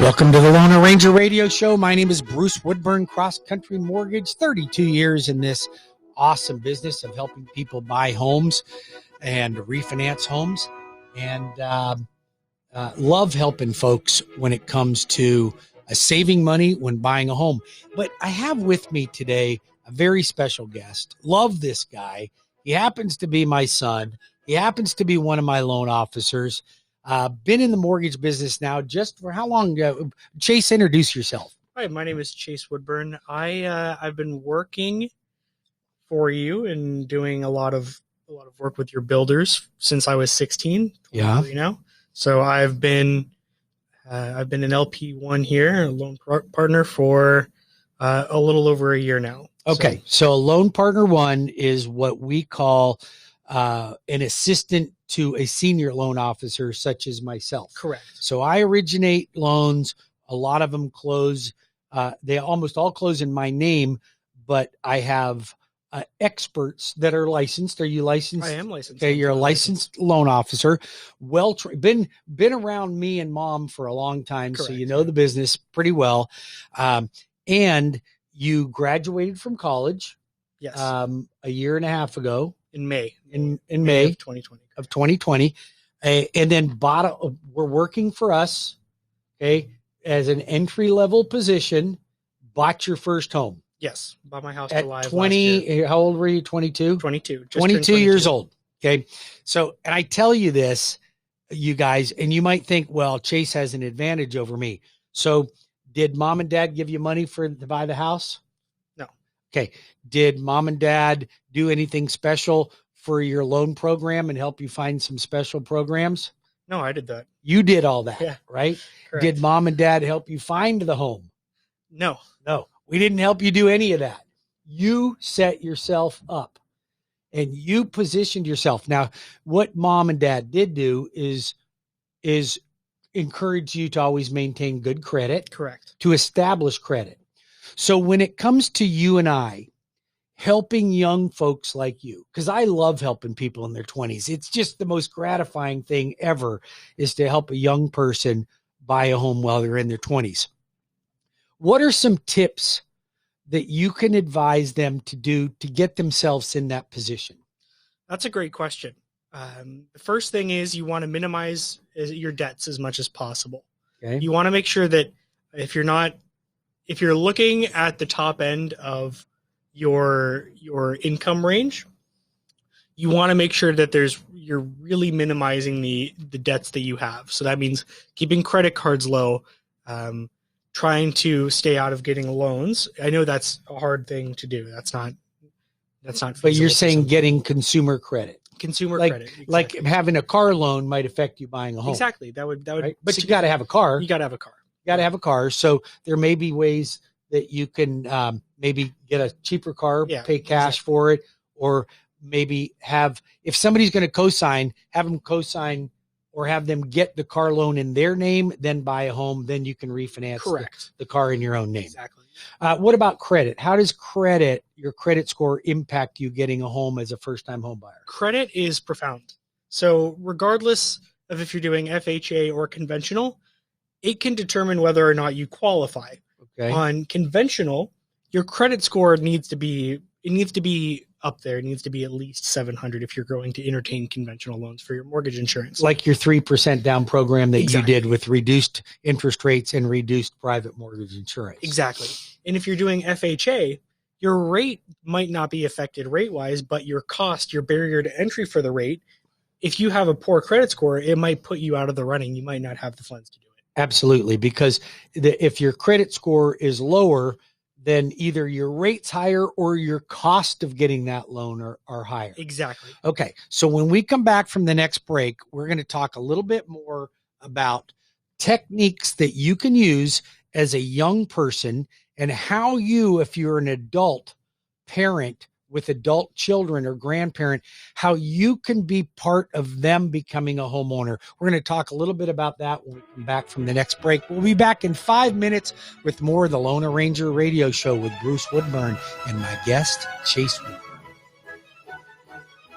Welcome to the Loan Arranger Radio Show. My name is Bruce Woodburn, CrossCountry Mortgage, 32 years in this awesome business of helping people buy homes and refinance homes, and love helping folks when it comes to saving money when buying a home. But I have with me today a very special guest. Love this guy. He happens to be my son. He happens to be one of my loan officers. Been in the mortgage business now just for how long? Chase, introduce yourself. Hi, my name is Chase Woodburn. I've been working for you and doing a lot of work with your builders since I was 16. Yeah. Now. So I've been an LP1 here, a loan partner for a little over a year now. Okay. So a loan partner one is what we call an assistant to a senior loan officer such as myself. Correct. So I originate loans. A lot of them close. They almost all close in my name, but I have experts that are licensed. Are you licensed? I am licensed. Okay, you're a licensed loan officer. Been around me and mom for a long time, Correct. So you know the business pretty well. And you graduated from college. Yes. A year and a half ago. In May. In May of 2020. And then we're working for us, okay, as an entry-level position, bought your first home. Yes. Bought my house At July 20, how old were you, 22? 22. 22 years old, okay? So, and I tell you this, you guys, and you might think, well, Chase has an advantage over me. So did mom and dad give you money to buy the house? No. Okay. Did mom and dad do anything special for your loan program and help you find some special programs? No, I did that. You did all that, Yeah. right? Correct. Did mom and dad help you find the home? No. No, we didn't help you do any of that. You set yourself up and you positioned yourself. Now, what mom and dad did do is encourage you to always maintain good credit. Correct. To establish credit. So when it comes to you and I helping young folks like you, because I love helping people in their 20s. It's just the most gratifying thing ever is to help a young person buy a home while they're in their 20s. What are some tips that you can advise them to do to get themselves in that position? That's a great question. The first thing is you want to minimize your debts as much as possible. Okay. You want to make sure that if you're looking at the top end of your income range, you want to make sure that you're really minimizing the debts that you have. So that means keeping credit cards low, trying to stay out of getting loans. I know that's a hard thing to do. That's not But you're saying getting consumer credit. Credit. Exactly. Like having a car loan might affect you buying a home. Exactly. That would right? But you got to have a car. You got to have a car. You got to have a car. So there may be ways that you can maybe get a cheaper car, pay cash for it, or maybe if somebody's going to co-sign, have them co-sign or have them get the car loan in their name, then buy a home, then you can refinance the car in your own name. Exactly. What about credit? How does your credit score impact you getting a home as a first-time home buyer? Credit is profound. So regardless of if you're doing FHA or conventional, it can determine whether or not you qualify. Okay. On conventional, your credit score needs to be up there. It needs to be at least 700 if you're going to entertain conventional loans for your mortgage insurance. Like your 3% down program that you did with reduced interest rates and reduced private mortgage insurance. Exactly. And if you're doing FHA, your rate might not be affected rate-wise, but your cost, your barrier to entry for the rate, if you have a poor credit score, it might put you out of the running. You might not have the funds to do it. Absolutely, because if your credit score is lower, then either your rate's higher or your cost of getting that loan are higher. Exactly. Okay, so when we come back from the next break, we're going to talk a little bit more about techniques that you can use as a young person and how if you're an adult parent with adult children or grandparent, how you can be part of them becoming a homeowner. We're going to talk a little bit about that when we come back from the next break. We'll be back in 5 minutes with more of the Loan Arranger Radio Show with Bruce Woodburn and my guest, Chase Woodburn.